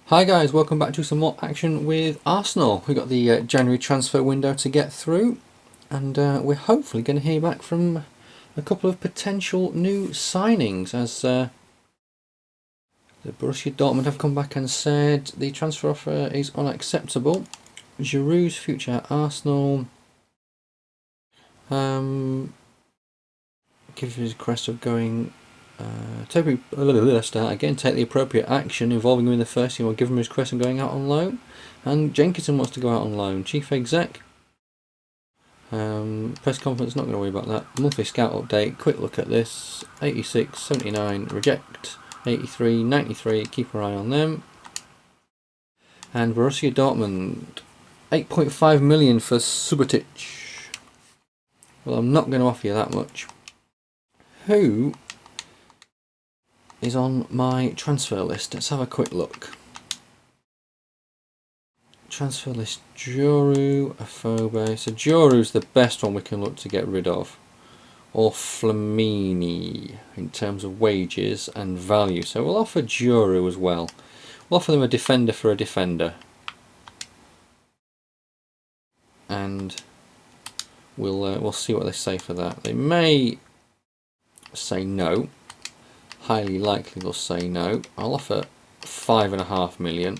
Hi guys, welcome back to some more action with Arsenal. We've got the January transfer window to get through, and we're hopefully going to hear back from a couple of potential new signings as the Borussia Dortmund have come back and said the transfer offer is unacceptable. Giroud's future at Arsenal gives his request of going take the appropriate action involving him in the first team or give him his request and going out on loan. And Jenkinson wants to go out on loan. Chief exec. Press conference, not going to worry about that. Monthly scout update, quick look at this. 86, 79, reject. 83, 93, keep our eye on them. And Borussia Dortmund, 8.5 million for Subotic. Well, I'm not going to offer you that much. Who is on my transfer list? Let's have a quick look. Transfer list, Joru, Afobe. So Joru's the best one we can look to get rid of. Or Flamini in terms of wages and value. So we'll offer Joru as well. We'll offer them a defender for a defender. And we'll see what they say for that. They may say no. Highly likely they'll say no. I'll offer 5.5 million.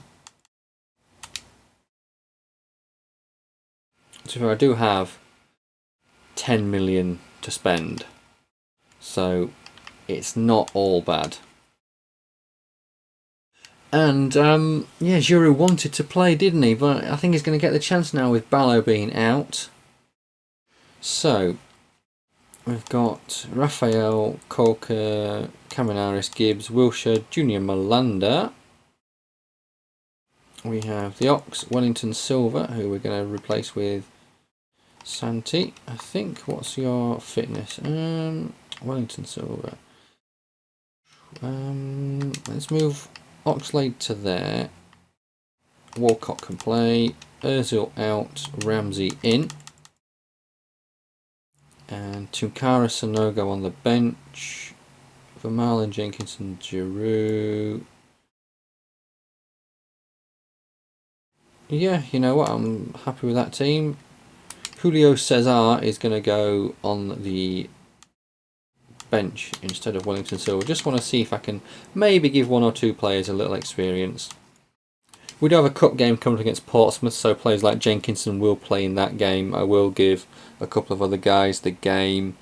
So I do have 10 million to spend, so it's not all bad. And yeah, Giroud wanted to play, didn't he? But I think he's going to get the chance now with Ballo being out. So we've got Raphael, Colker, Caminaris, Gibbs, Wilshire, Junior Malanda. We have the Ox, Wellington Silva, who we're going to replace with Santi, I think. What's your fitness? Wellington Silva. Let's move Oxlade to there. Walcott can play. Ozil out. Ramsey in. And Tunkara Sanogo on the bench. Vermaelen, Jenkinson, Giroud. Yeah, you know what? I'm happy with that team. Julio Cesar is going to go on the bench instead of Wellington Silva. Just want to see if I can maybe give one or two players a little experience. We do have a cup game coming against Portsmouth, so players like Jenkinson will play in that game. I will give a couple of other guys the game.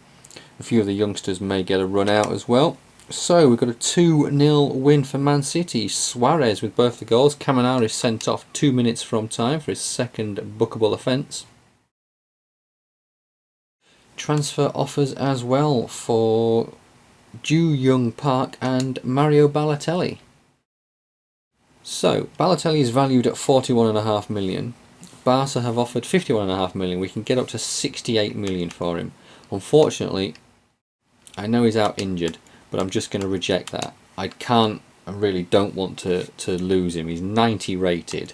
A few of the youngsters may get a run out as well. So we've got a 2-0 win for Man City. Suarez with both the goals. Caminari sent off 2 minutes from time for his second bookable offence. Transfer offers as well for Ju Young Park and Mario Balotelli. So Balotelli is valued at 41.5 million. Barca have offered 51.5 million. We can get up to 68 million for him. Unfortunately, I know he's out injured, but I'm just going to reject that. I really don't want to lose him. He's 90 rated.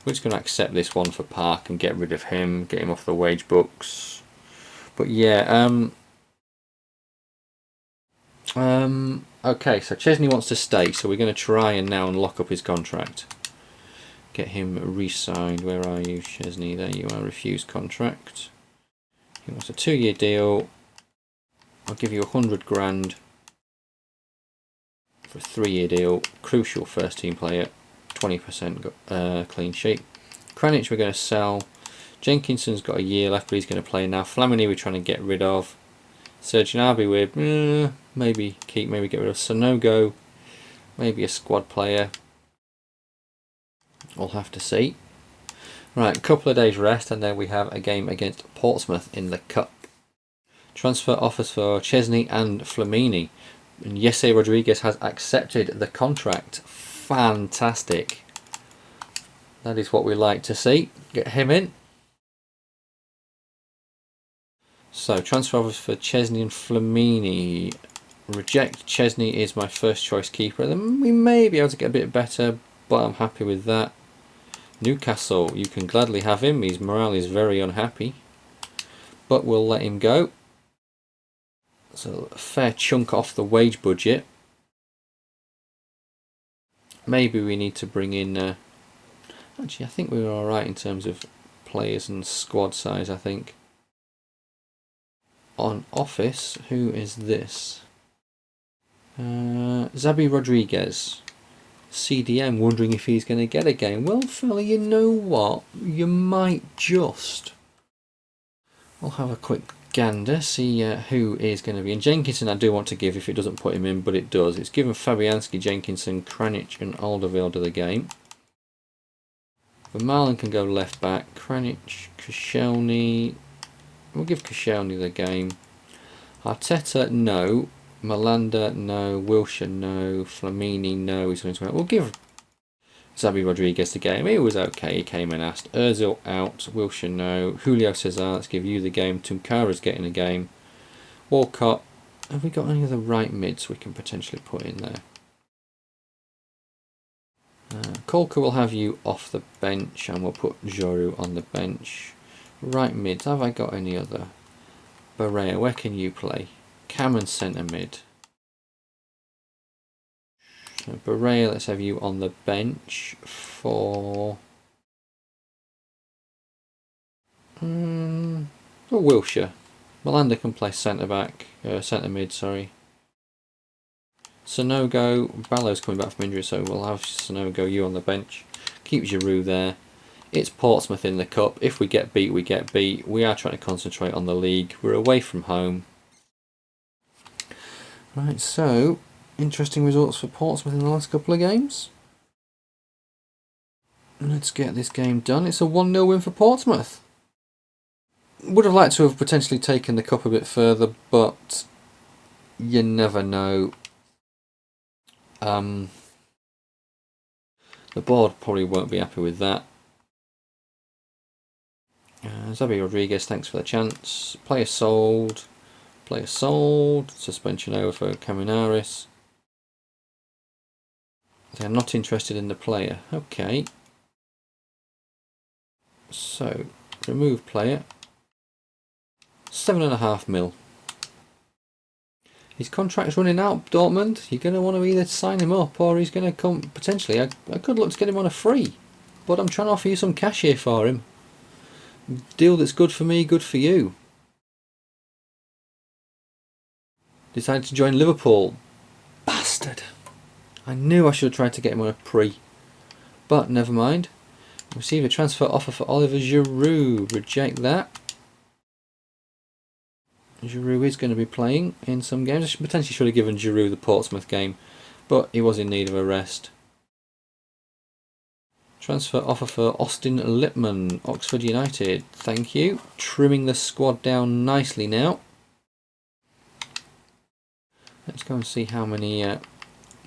We're just going to accept this one for Park and get rid of him, get him off the wage books. But yeah, okay, so Chesney wants to stay, so we're going to try and now lock up his contract. Get him re-signed. Where are you, Chesney? There you are, refused contract. He wants a 2-year deal. I'll give you 100 grand for a 3-year deal. Crucial first team player, 20% clean sheet. Kranic we're going to sell. Jenkinson's got a year left, but he's going to play now. Flamini we're trying to get rid of. Serge Gnabry we're maybe keep, maybe get rid of. Sanogo, maybe a squad player. We'll have to see. Right, a couple of days rest, and then we have a game against Portsmouth in the Cup. Transfer offers for Chesney and Flamini. And Jesse Rodriguez has accepted the contract. Fantastic. That is what we like to see. Get him in. So, transfer offers for Chesney and Flamini. Reject. Chesney is my first choice keeper. Then we may be able to get a bit better, but I'm happy with that. Newcastle, you can gladly have him. His morale is very unhappy, but we'll let him go. So, a fair chunk off the wage budget. maybe we need to bring in... actually, I think we were alright in terms of players and squad size, I think. On office, who is this? Xabi Rodriguez. CDM, wondering if he's going to get a game. Well, fella, you know what? You might just. We'll have a quick gander, see who is going to be in. Jenkinson I do want to give if it doesn't put him in, but it does. It's given Fabianski, Jenkinson, Kranic and Alderweireld the game. But Marlon can go left back. Kranic, Koscielny. We'll give Koscielny the game. Arteta, no. Malanda, no. Wilshere, no. Flamini, no. He's going to. We'll give Xabi Rodriguez the game. He was okay. He came and asked. Ozil out. Wilshere, no. Julio Cesar, let's give you the game. Tunkara's getting a game. Walcott. Have we got any other right mids we can potentially put in there? Kolka will have you off the bench, and we'll put Giroud on the bench. Right mids. Have I got any other? Barrea, where can you play? Cam and centre mid. So Barrea, let's have you on the bench for Wilshere. Malanda can play centre back, centre mid. Sorry. Sonogo, Ballow's coming back from injury, so we'll have Sonogo, you on the bench. Keep Giroud there. It's Portsmouth in the cup. If we get beat, we get beat. We are trying to concentrate on the league. We're away from home. Right, so interesting results for Portsmouth in the last couple of games. Let's get this game done. It's a 1-0 win for Portsmouth. Would have liked to have potentially taken the cup a bit further, but you never know. The board probably won't be happy with that. Xabi Rodriguez, thanks for the chance. Player sold. Player sold. Suspension over for Caminaris. They're not interested in the player. Okay. So, remove player. 7.5 mil. His contract's running out, Dortmund. You're going to want to either sign him up or he's going to come... Potentially, I could look to get him on a free. But I'm trying to offer you some cash here for him. Deal that's good for me, good for you. Decided to join Liverpool. Bastard. I knew I should have tried to get him on a pre. But never mind. Receive a transfer offer for Oliver Giroud. Reject that. Giroud is going to be playing in some games. I potentially should have given Giroud the Portsmouth game, but he was in need of a rest. Transfer offer for Austin Lippman, Oxford United. Thank you. Trimming the squad down nicely now. Let's go and see how many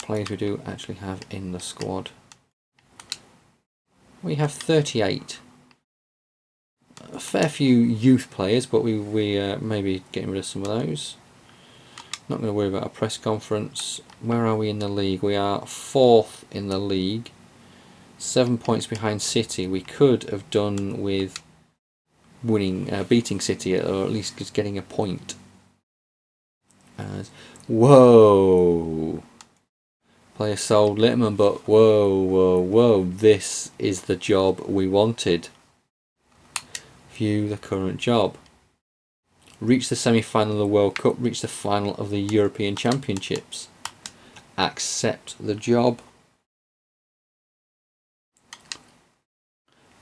players we do actually have in the squad. We have 38. A fair few youth players, but we may be getting rid of some of those. Not going to worry about a press conference. Where are we in the league? We are 4th in the league. 7 points behind City. We could have done with winning, beating City, or at least just getting a point. Whoa! Player sold Littman, but whoa! This is the job we wanted. View the current job. Reach the semi-final of the World Cup. Reach the final of the European Championships. Accept the job.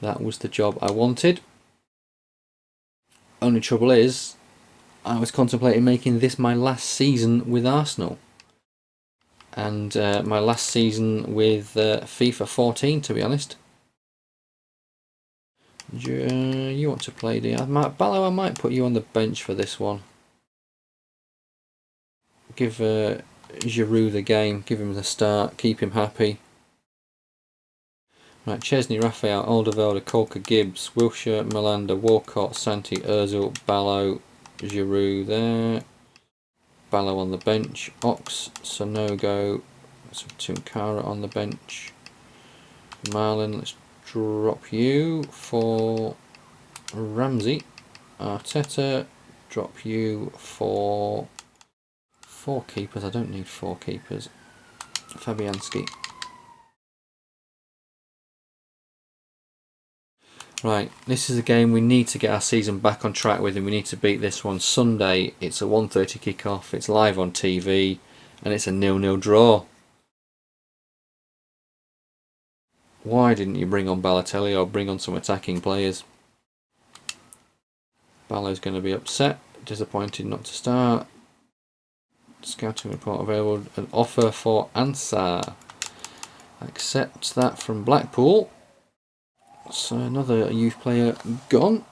That was the job I wanted. Only trouble is, I was contemplating making this my last season with Arsenal. And my last season with FIFA 14, to be honest. You want to play, do you? Ballo, I might put you on the bench for this one. Give Giroud the game, give him the start, keep him happy. Right, Chesney, Raphael, Alderweireld, Kolka, Gibbs, Wilshere, Malanda, Walcott, Santi, Ozil, Ballo, Giroud there. Ballo on the bench. Ox, Sonogo, Tunkara on the bench. Marlon, let's drop you for Ramsey. Arteta, drop you for 4 keepers. I don't need 4 keepers. Fabianski. Right, this is a game we need to get our season back on track with, and we need to beat this one. Sunday, it's a 1:30 kick-off, it's live on TV, and it's a 0-0 draw. Why didn't you bring on Balotelli or bring on some attacking players? Ballo's going to be upset, disappointed not to start. Scouting report available, an offer for Ansar. Accept that from Blackpool. So another youth player gone.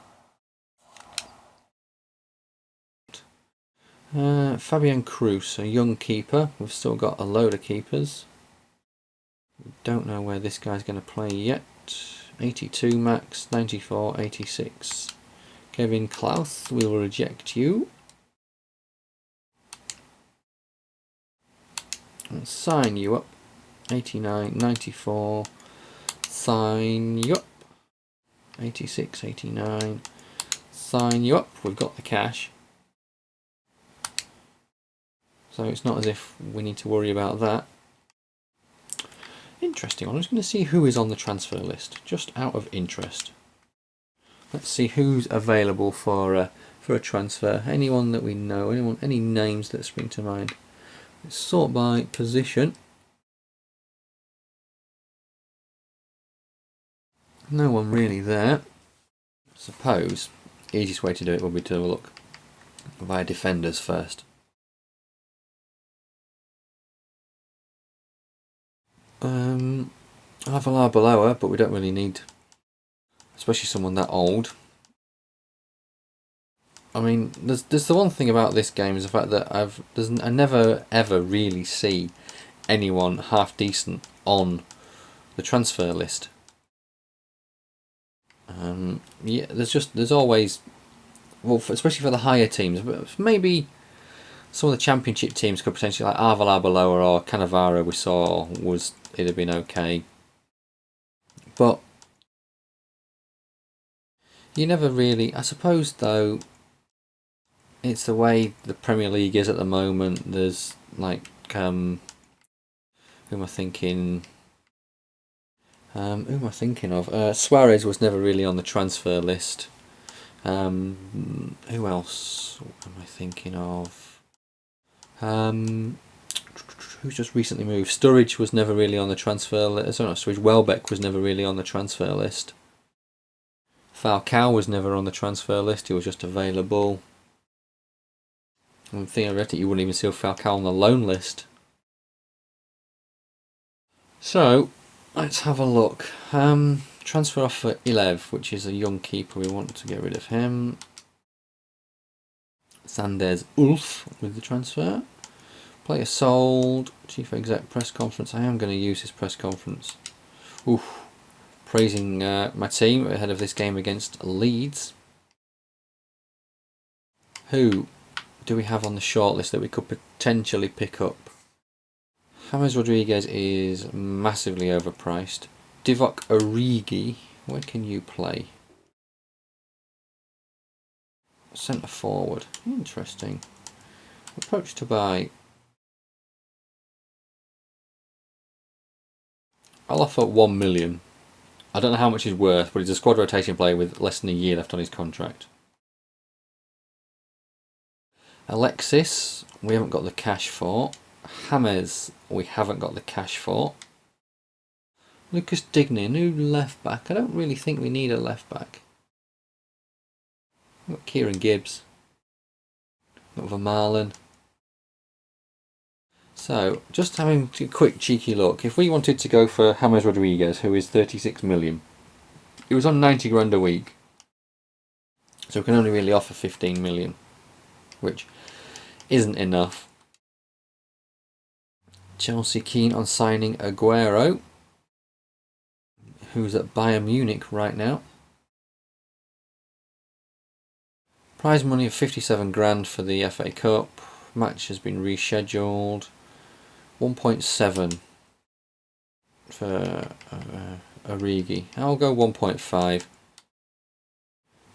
Fabian Cruz, a young keeper. We've still got a load of keepers. Don't know where this guy's going to play yet. 82 max, 94, 86. Kevin Klaus, we will reject you. And sign you up. 89, 94. Sign you up. 86, 89. Sign you up. We've got the cash. So it's not as if we need to worry about that. Interesting. I'm just going to see who is on the transfer list, just out of interest. Let's see who's available for a transfer. Anyone that we know, any names that spring to mind. Let's sort by position. No one really there. I suppose the easiest way to do it will be to look via defenders first. Avalar below her, but we don't really need, especially someone that old. I mean, there's the one thing about this game is the fact that I never ever really see anyone half decent on the transfer list. Yeah, there's always, well, especially for the higher teams, but maybe some of the championship teams could potentially, like Avalar below or Cannavaro we saw, it'd have been okay. But you never really, I suppose though, it's the way the Premier League is at the moment. There's like, who am I thinking? Who am I thinking of? Suarez was never really on the transfer list. Who else am I thinking of? Who's just recently moved? Sturridge was never really on the transfer list. Sorry, not Sturridge. Welbeck was never really on the transfer list. Falcao was never on the transfer list. He was just available. I think I read it. You wouldn't even see Falcao on the loan list. So let's have a look. Transfer offer Ilev, which is a young keeper. We want to get rid of him. Sanders Ulf with the transfer. Player sold. Chief exec press conference. I am going to use his press conference. Oof. Praising my team ahead of this game against Leeds. Who do we have on the shortlist that we could potentially pick up? James Rodriguez is massively overpriced. Divock Origi, where can you play? Centre forward. Interesting. Approach to buy. I'll offer 1 million. I don't know how much he's worth, but he's a squad rotation player with less than a year left on his contract. Alexis, we haven't got the cash for. James, we haven't got the cash for. Lucas Digne, new left back. I don't really think we need a left back. We've got Kieran Gibbs. We've got Vermaelen. So, just having a quick cheeky look. If we wanted to go for James Rodriguez, who is 36 million, he was on 90 grand a week. So we can only really offer 15 million, which isn't enough. Chelsea keen on signing Aguero, who's at Bayern Munich right now. Prize money of 57 grand for the FA Cup. Match has been rescheduled. 1.7 for Origi. I'll go 1.5.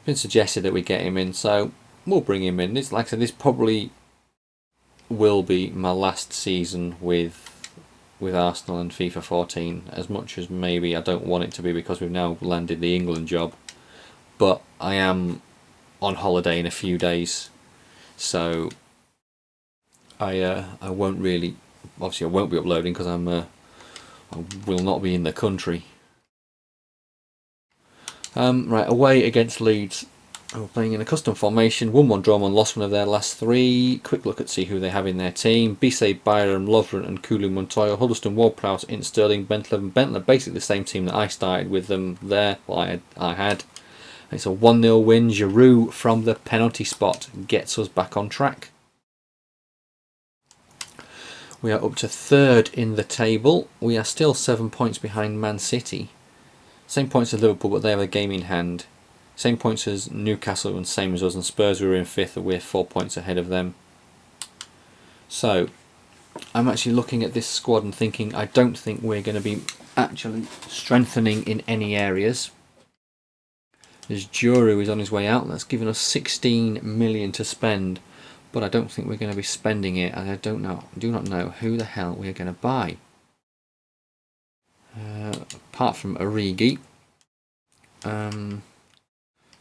Been suggested that we get him in, so we'll bring him in. This, like I said, this probably will be my last season with Arsenal and FIFA 14. As much as maybe I don't want it to be, because we've now landed the England job. but I am on holiday in a few days, so I won't really, obviously I won't be uploading because I will not be in the country. Right, away against Leeds. We're playing in a custom formation. 1-1 draw, one lost one of their last 3. Quick look at see who they have in their team. Bisset, Byram, Lovren and Kulu Montoya. Huddleston, Ward-Prowse, In Sterling, Bentler and Bentler. Basically the same team that I started with them there. Well, I had. It's a 1-0 win. Giroud from the penalty spot gets us back on track. We are up to 3rd in the table. We are still 7 points behind Man City. Same points as Liverpool, but they have a game in hand. Same points as Newcastle and same as us, and Spurs were in 5th, and we're 4 points ahead of them. So, I'm actually looking at this squad and thinking I don't think we're going to be actually strengthening in any areas. As Giroud is on his way out, that's given us 16 million to spend, but I don't think we're going to be spending it, and I do not know who the hell we're going to buy. Apart from Origi.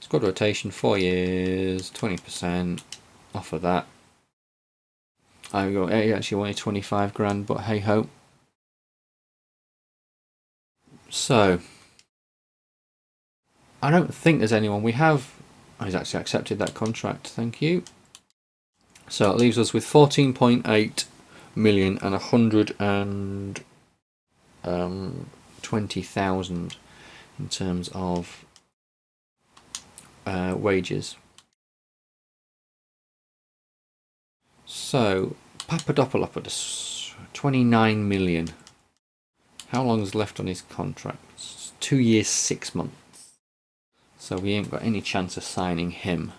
Squad rotation, 4 years, 20%, off of that. I got actually wanted 25 grand, but hey ho. So, I don't think there's anyone we have. He's actually accepted that contract, thank you. So it leaves us with 14.8 million and 120,000 in terms of wages. So Papadopoulos, 29 million. How long is left on his contract? 2 years, 6 months. So we ain't got any chance of signing him.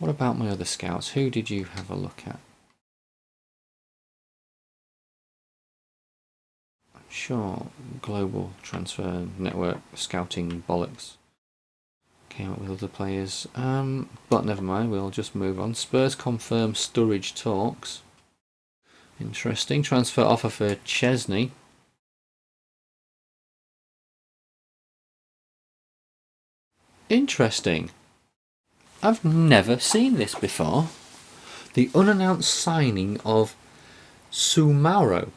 What about my other scouts? Who did you have a look at? Sure, global transfer network scouting bollocks. Came up with other players, but never mind, we'll just move on. Spurs confirm Sturridge talks. Interesting. Transfer offer for Chesney. Interesting. I've never seen this before. The unannounced signing of Soumaoro.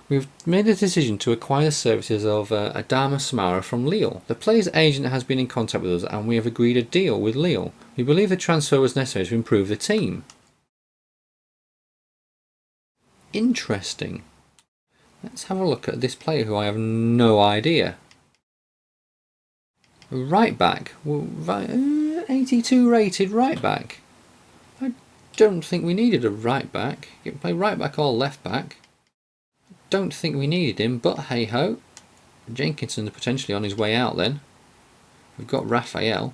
We've made a decision to acquire the services of Adama Soumaoro from Lille. The player's agent has been in contact with us and we have agreed a deal with Lille. We believe the transfer was necessary to improve the team. Interesting. Let's have a look at this player who I have no idea. Right back. 82 rated right back. I don't think we needed a right back. You can play right back or left back. Don't think we needed him, but hey ho. Jenkinson potentially on his way out then. We've got Raphael.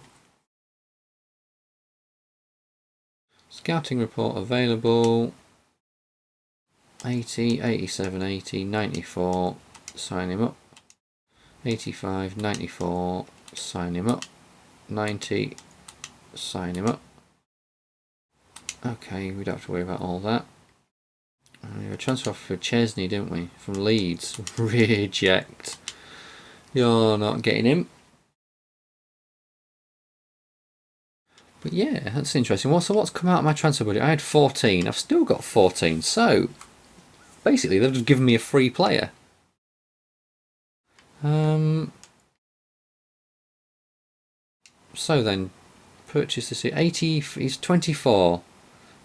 Scouting report available. 80, 87, 80, 94. Sign him up. 85, 94. Sign him up. 90. Sign him up. Okay, we don't have to worry about all that. We have a transfer offer for Chesney, didn't we? From Leeds. Reject. You're not getting him. But yeah, that's interesting. So what's come out of my transfer budget? I had 14. I've still got 14. So basically, they've just given me a free player. So then, purchase this. 80. He's 24.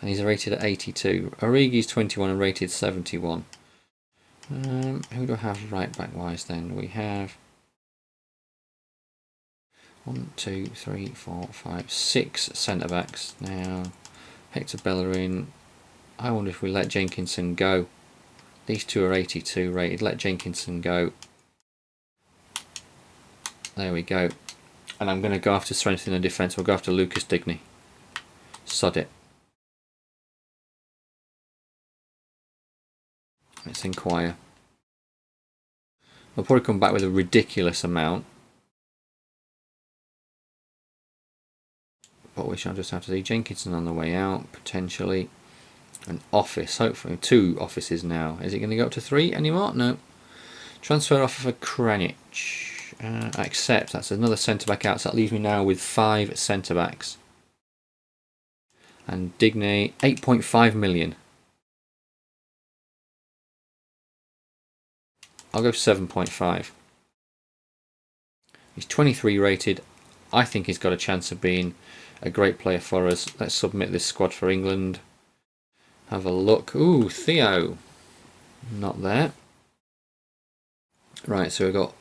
And he's rated at 82. Origi's 21 and rated 71. Who do I have right back wise then? We have 1, 2, 3, 4, 5, 6 centre backs now. Hector Bellerin. I wonder if we let Jenkinson go. These two are 82 rated. Let Jenkinson go. There we go. And I'm going to go after strengthening the defence. We'll go after Lucas Digne. Sod it. Let's inquire. We'll probably come back with a ridiculous amount. But we shall just have to see Jenkinson on the way out, potentially. An office, hopefully. 2 offices now. Is it going to go up to 3 anymore? No. Transfer offer for Kranic. Accept. That's another centre-back out, so that leaves me now with 5 centre-backs. And Digne, 8.5 million. I'll go 7.5. He's 23 rated. I think he's got a chance of being a great player for us. Let's submit this squad for England. Have a look. Ooh, Theo. Not there. Right, so we've got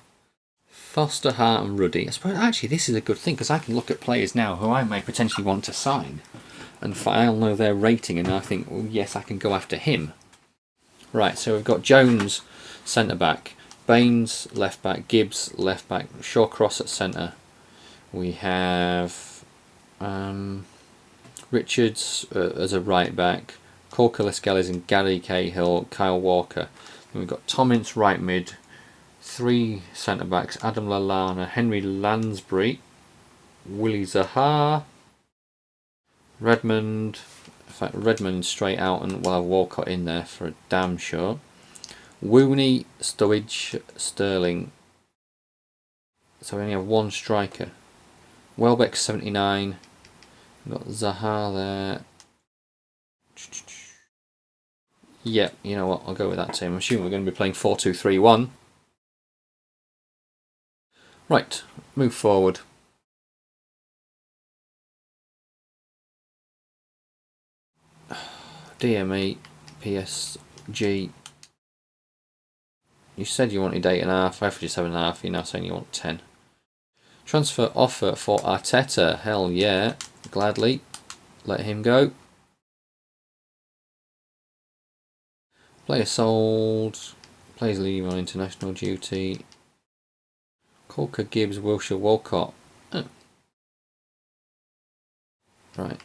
Foster, Hart and Ruddy. I suppose actually this is a good thing because I can look at players now who I may potentially want to sign. And I'll know their rating and I think, well, yes, I can go after him. Right, so we've got Jones, centre-back. Baines, left-back. Gibbs, left-back. Shawcross at centre. We have Richards as a right-back. Corker Lascelles and Gary Cahill, Kyle Walker. Then we've got Tom Ince, right mid. 3 centre-backs. Adam Lallana, Henry Lansbury. Willie Zaha. Redmond. In fact, Redmond straight out and we'll have Walcott in there for a damn sure. Wooney, Sturridge, Sterling. So we only have 1 striker. Welbeck 79. We've got Zaha there. Yep, you know what, I'll go with that team. I'm assuming we're going to be playing 4-2-3-1. Right, move forward. DME, PSG. You said you wanted 8.5, I offered you 7.5, you're now saying you want 10. Transfer offer for Arteta, hell yeah, gladly. Let him go. Player sold. Players leaving on international duty. Corker, Gibbs, Wilshere, Walcott. Oh. Right.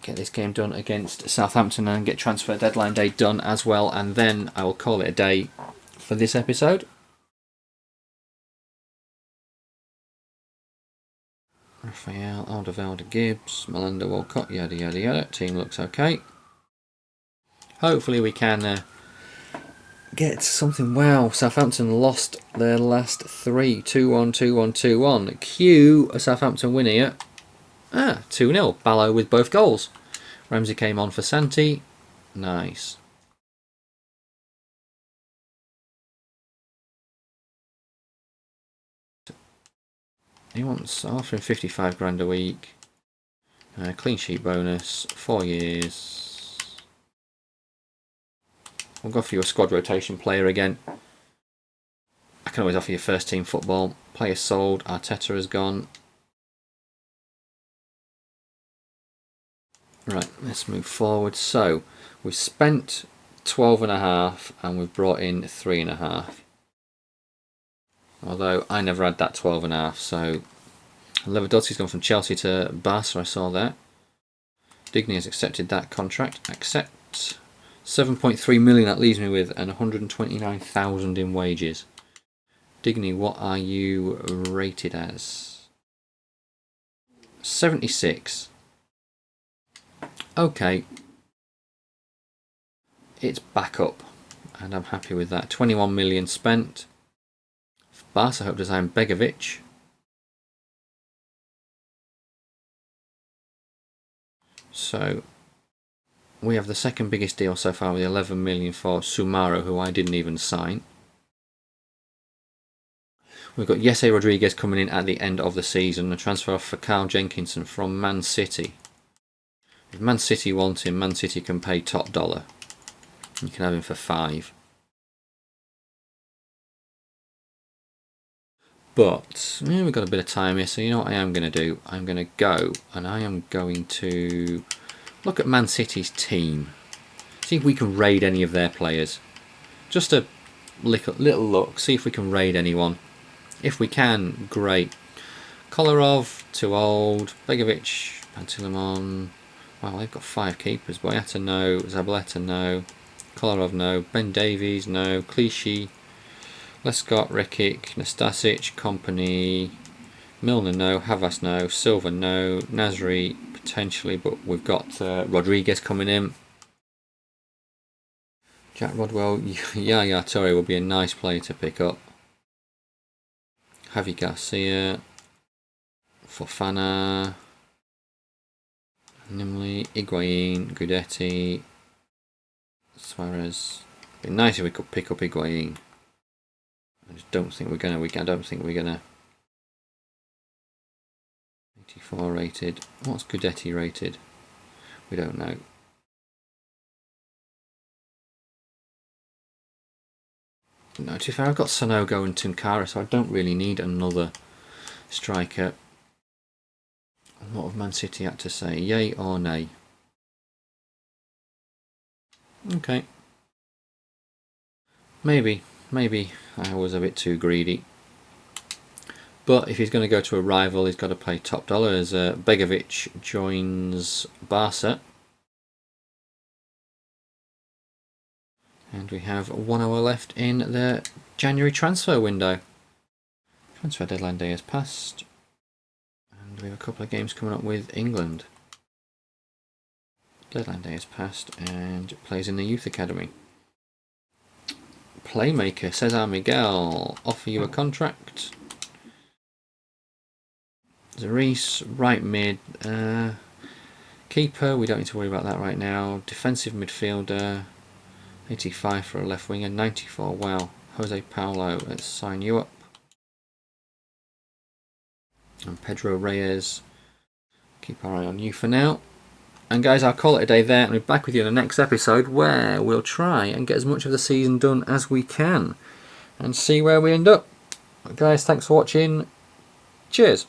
Get this game done against Southampton and get transfer deadline day done as well, and then I will call it a day for this episode. Raphael, Alderweireld, Gibbs, Melinda, Walcott, yada yada yada. Team looks okay. Hopefully we can get something. Wow, Southampton lost their last 3. 2-1, 2-1, 2-1. Cue a Southampton win here. 2-0. Ballo with both goals. Ramsey came on for Santi. Nice. He wants offering 55 grand a week. Clean sheet bonus. 4 years. We'll go for your squad rotation player again. I can always offer you first team football. Player sold. Arteta has gone. Right, let's move forward. So, we've spent 12.5 and we've brought in 3.5. Although I never had that 12.5, so Lewandowski's gone from Chelsea to Barca, I saw that. Digne has accepted that contract. Accept. 7.3 million, that leaves me with, and 129,000 in wages. Digne, what are you rated as? 76. Okay. It's back up, and I'm happy with that. 21 million spent. Barca hope to sign Begovic. So we have the second biggest deal so far with 11 million for Sumaro, who I didn't even sign. We've got Jesse Rodriguez coming in at the end of the season. A transfer off for Carl Jenkinson from Man City. If Man City want him, Man City can pay top dollar. You can have him for 5. But we've got a bit of time here, so you know what I am going to do? I'm going to go and I am going to look at Man City's team. See if we can raid any of their players. Just a little look, see if we can raid anyone. If we can, great. Kolarov, too old. Begovic, Pantilimon. Wow, they've got 5 keepers. Boyata, no. Zabaleta, no. Kolarov, no. Ben Davies, no. Clichy. Lescott, Rekic, Nastasic, Company, Milner, no. Havas, no. Silva, no. Nasri, potentially, but we've got Rodriguez coming in. Jack Rodwell, Yaya Toure will be a nice player to pick up. Javi Garcia, Fofana, Nimley, Higuain, Guidetti, Suarez. It'd be nice if we could pick up Higuain. I just don't think we're gonna. I don't think we're gonna. 84 rated. What's Guidetti rated? We don't know. No, to be fair, I've got Sanogo and Tunkara, so I don't really need another striker. What have Man City had to say? Yay or nay? Okay. Maybe I was a bit too greedy. But if he's going to go to a rival, he's got to pay top dollar as Begovic joins Barca. And we have 1 hour left in the January transfer window. Transfer deadline day has passed. And we have a couple of games coming up with England. Deadline day has passed and plays in the youth academy. Playmaker, Cesar Miguel, offer you a contract. Zarice, right mid. Keeper, we don't need to worry about that right now. Defensive midfielder, 85 for a left winger, 94, wow. Jose Paulo, let's sign you up. And Pedro Reyes, keep our eye on you for now. And guys, I'll call it a day there, and we'll be back with you in the next episode where we'll try and get as much of the season done as we can and see where we end up. Guys, thanks for watching. Cheers.